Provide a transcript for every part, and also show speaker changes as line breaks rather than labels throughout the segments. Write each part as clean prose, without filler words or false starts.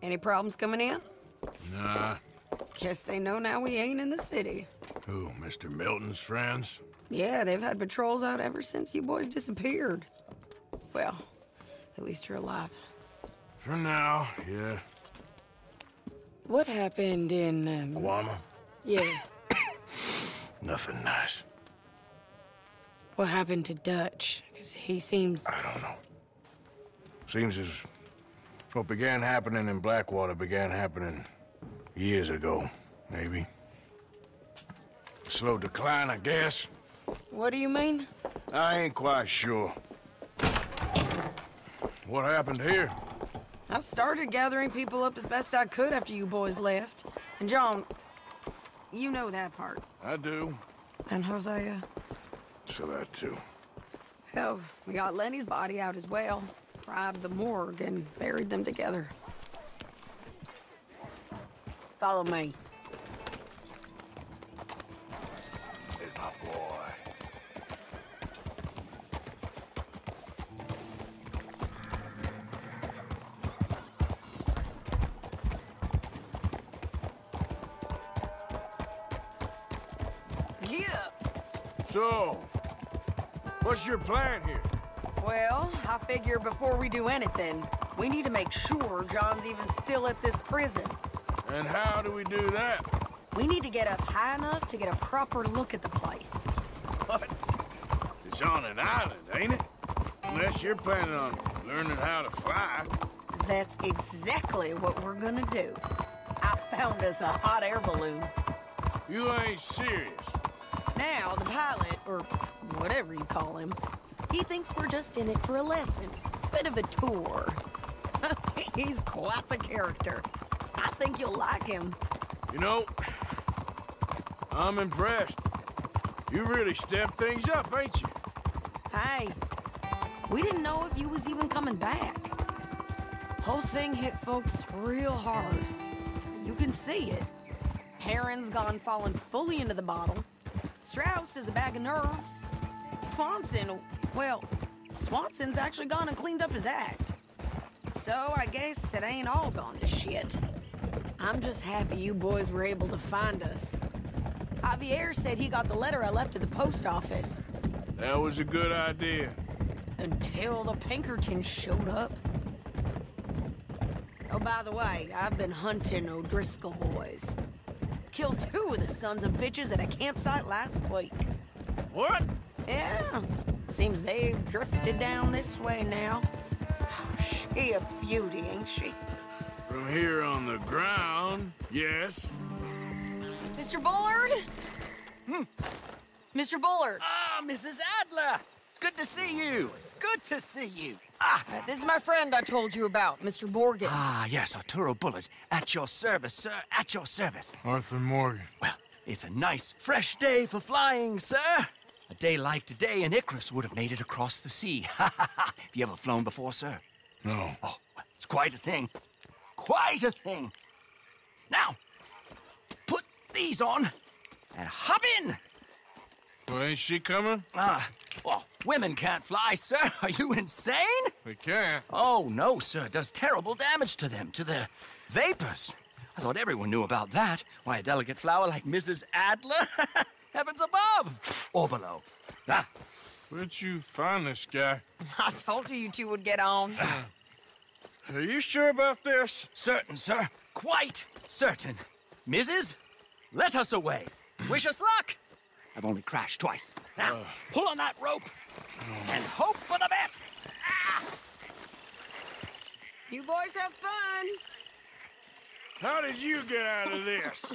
Any problems coming in?
Nah.
Guess they know now we ain't in the city.
Who, Mr. Milton's friends?
Yeah, they've had patrols out ever since you boys disappeared. Well, at least you're alive.
For now, yeah.
What happened in,
Guama?
Yeah.
Nothing nice.
What happened to Dutch? Because he seems...
I don't know. Seems as what began happening in Blackwater began happening years ago, maybe. Slow decline, I guess.
What do you mean?
I ain't quite sure. What happened here?
I started gathering people up as best I could after you boys left. And John, you know that part.
I do.
And Hosea?
So that too.
Hell, we got Lenny's body out as well. Bribed the morgue and buried them together. Follow me.
There's my boy.
Yeah.
So, what's your plan here?
Well, I figure before we do anything, we need to make sure John's even still at this prison.
And how do we do that?
We need to get up high enough to get a proper look at the place.
What? It's on an island, ain't it? Unless you're planning on learning how to fly.
That's exactly what we're gonna do. I found us a hot air balloon.
You ain't serious.
Now, the pilot, or whatever you call him, he thinks we're just in it for a lesson. Bit of a tour. He's quite the character. I think you'll like him.
You know, I'm impressed. You really stepped things up, ain't you?
Hey, we didn't know if you was even coming back. Whole thing hit folks real hard. You can see it. Heron's gone falling fully into the bottle. Strauss is a bag of nerves. Swanson, well, Swanson's actually gone and cleaned up his act. So I guess it ain't all gone to shit. I'm just happy you boys were able to find us. Javier said he got the letter I left at the post office.
That was a good idea.
Until the Pinkertons showed up. Oh, by the way, I've been hunting O'Driscoll boys. Killed 2 of the sons of bitches at a campsite last week.
What?
Yeah, seems they've drifted down this way now. She a beauty, ain't she?
From here on the ground, yes.
Mr. Bullard? Mr. Bullard.
Ah, Mrs. Adler! It's good to see you. Good to see you.
This is my friend I told you about, Mr. Morgan.
Ah, yes, Arturo Bullard. At your service, sir. At your service.
Arthur Morgan.
Well, it's a nice, fresh day for flying, sir. A day like today, an Icarus would have made it across the sea. Have you ever flown before, sir?
No.
Oh, well, it's quite a thing. Quite a thing. Now, put these on and hop in.
Well, ain't she coming?
Well, women can't fly, sir. Are you insane?
We can't.
Oh, no, sir. It does terrible damage to them, to their vapors. I thought everyone knew about that. Why, a delicate flower like Mrs. Adler? Heavens above. Or below.
Where'd you find this guy?
I told you two would get on.
Are you sure about this?
Certain, sir. Quite certain. Mrs., let us away. Wish us luck. I've only crashed twice. Now, pull on that rope and hope for the best.
You boys have fun.
How did you get out of this?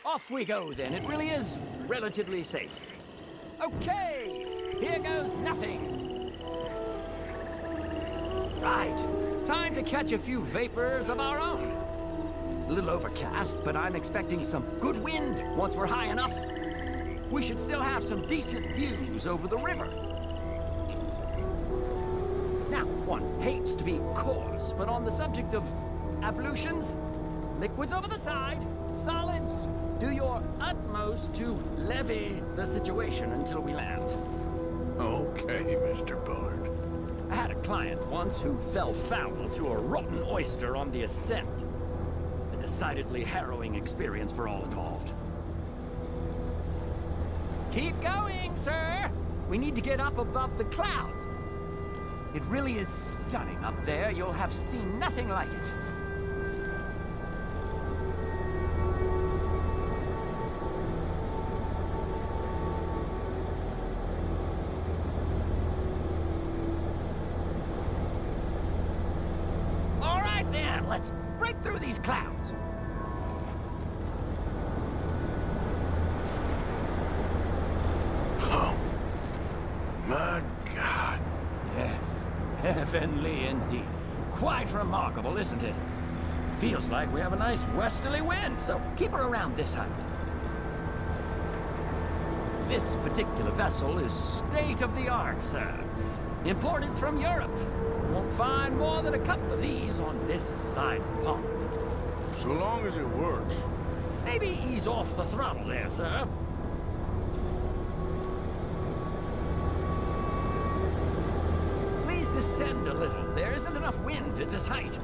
Off we go, then. It really is relatively safe. Okay, here goes nothing. Right, time to catch a few vapors of our own. It's a little overcast, but I'm expecting some good wind once we're high enough. We should still have some decent views over the river. Now, one hates to be coarse, but on the subject of ablutions, liquids over the side, solids, do your utmost to levy the situation until we land.
Okay, Mr. Bullard.
I had a client once who fell foul to a rotten oyster on the ascent. A decidedly harrowing experience for all involved. Keep going, sir! We need to get up above the clouds. It really is stunning up there. You'll have seen nothing like it. All right then, let's break through these clouds.
Oh, my God.
Yes, heavenly indeed. Quite remarkable, isn't it? Feels like we have a nice westerly wind, so keep her around this height. This particular vessel is state-of-the-art, sir. Imported from Europe. Won't find more than a couple of these on this side of the pond.
So long as it works.
Maybe ease off the throttle there, sir. Please descend a little. There isn't enough wind at this height.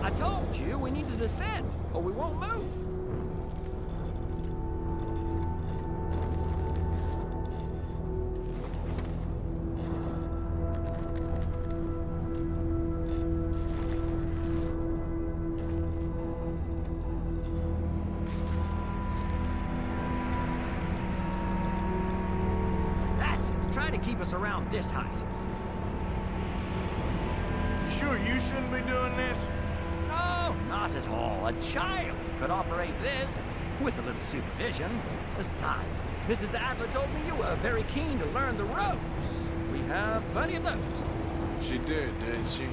I told you we need to descend, or we won't move. That's it. Try to keep us around this height.
You sure you shouldn't be doing this?
No, not at all. A child could operate this with a little supervision. Besides, Mrs. Adler told me you were very keen to learn the ropes. We have plenty of those.
She didn't she?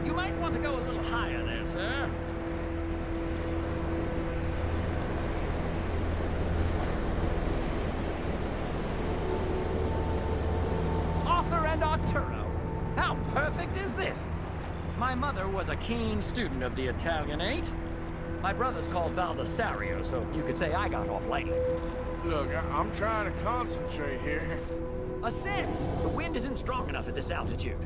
You might want to go a little higher there, sir. Arthur and Arturo. How perfect is this? My mother was a keen student of the Italianate. My brother's called Baldessario, so you could say I got off lightly.
Look, I'm trying to concentrate here.
Ascend! The wind isn't strong enough at this altitude.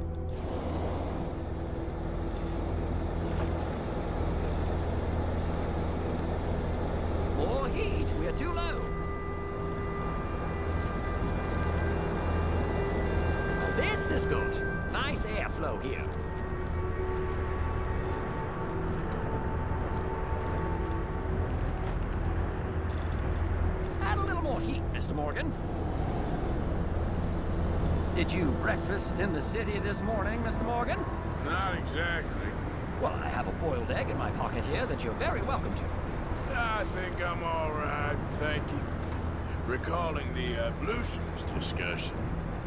More heat, we're too low. Now this is good. Nice airflow here. Add a little more heat, Mr. Morgan. Did you breakfast in the city this morning, Mr. Morgan?
Not exactly.
Well, I have a boiled egg in my pocket here that you're very welcome to.
I think I'm all right, thank you. Recalling the ablutions discussion.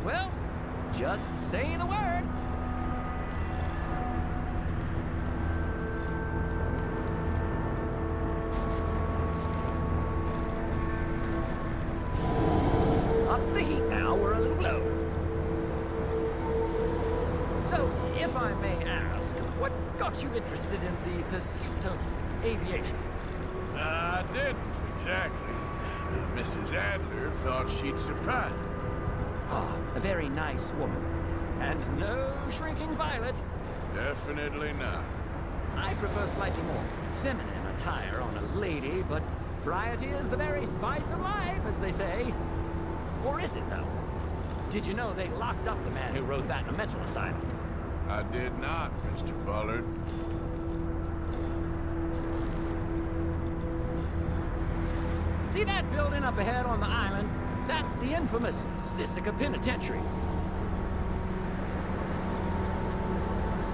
Well, just say the word. Up the heat now, we're a little low. So, if I may ask, what got you interested in the pursuit of aviation?
I didn't, exactly. Mrs. Adler thought she'd surprise me.
Ah, a very nice woman. And no shrinking violet.
Definitely not.
I prefer slightly more feminine attire on a lady, but variety is the very spice of life, as they say. Or is it, though? Did you know they locked up the man who wrote that in a mental asylum?
I did not, Mr. Bullard.
See that building up ahead on the island? That's the infamous Sisika Penitentiary.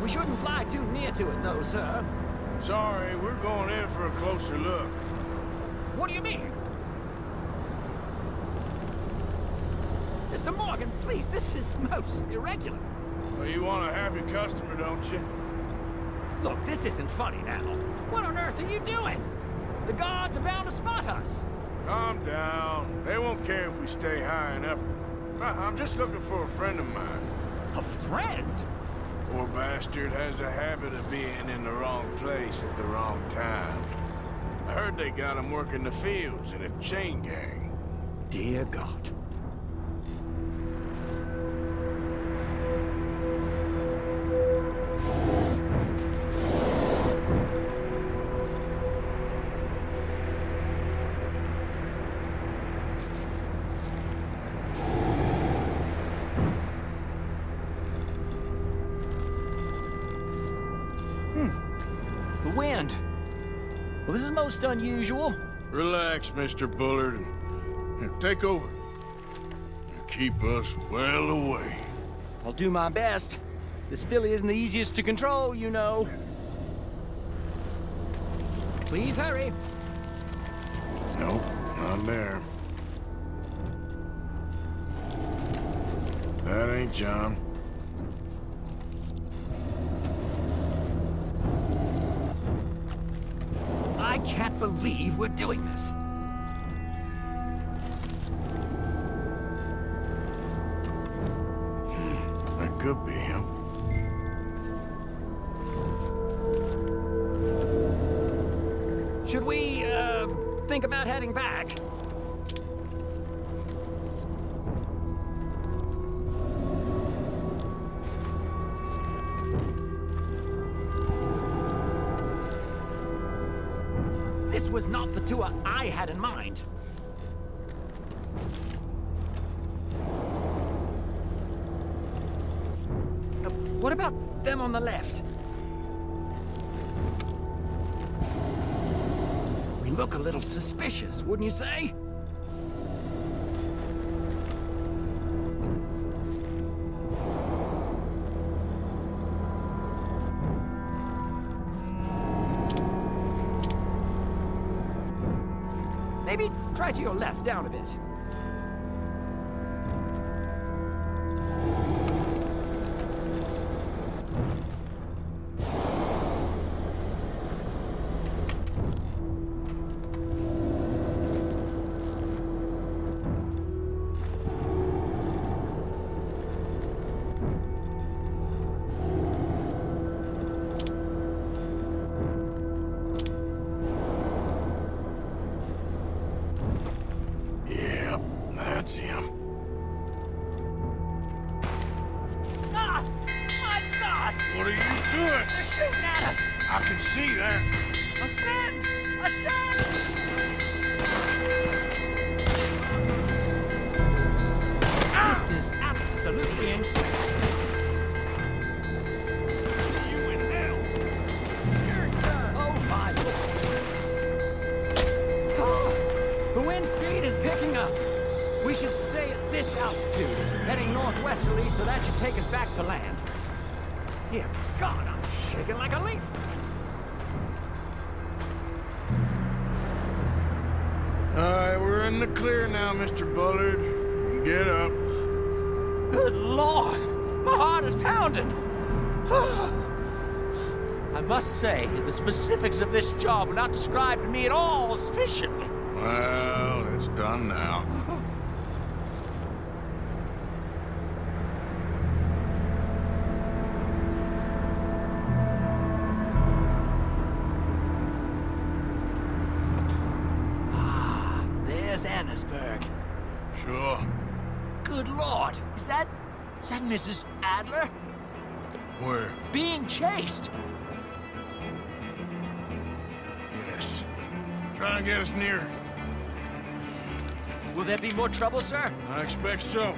We shouldn't fly too near to it, though, sir.
Sorry, we're going in for a closer look.
What do you mean? Mr. Morgan, please, this is most irregular.
Well, you want a happy customer, don't you?
Look, this isn't funny now. What on earth are you doing? The guards are bound to spot us.
Calm down. They won't care if we stay high enough. I'm just looking for a friend of mine.
A friend?
Poor bastard has a habit of being in the wrong place at the wrong time. I heard they got him working the fields in a chain gang.
Dear God. The wind. Well, this is most unusual.
Relax, Mr. Bullard, and take over. And keep us well away.
I'll do my best. This filly isn't the easiest to control, you know. Please hurry.
Nope, not there. That ain't John.
I can't believe we're doing this.
That could be him.
Should we, think about heading back? This was not the tour I had in mind. What about them on the left? We look a little suspicious, wouldn't you say? Maybe try to your left, down a bit.
That's him.
Ah! My God!
What are you doing?
They're shooting at us!
I can see that.
Ascend! Ascend! This is absolutely insane.
You in hell.
Oh, my Lord. Ah, the wind speed is picking up. We should stay at this altitude. It's heading northwesterly, so that should take us back to land. Dear God, I'm shaking like a leaf.
All right, we're in the clear now, Mr. Bullard. Get up.
Good Lord! My heart is pounding! I must say, the specifics of this job were not described to me at all sufficiently.
Well, it's done now.
There's Annesburg.
Sure.
Good Lord, is that Mrs. Adler?
Where?
Being chased.
Yes. Try and get us near.
Will there be more trouble, sir?
I expect so.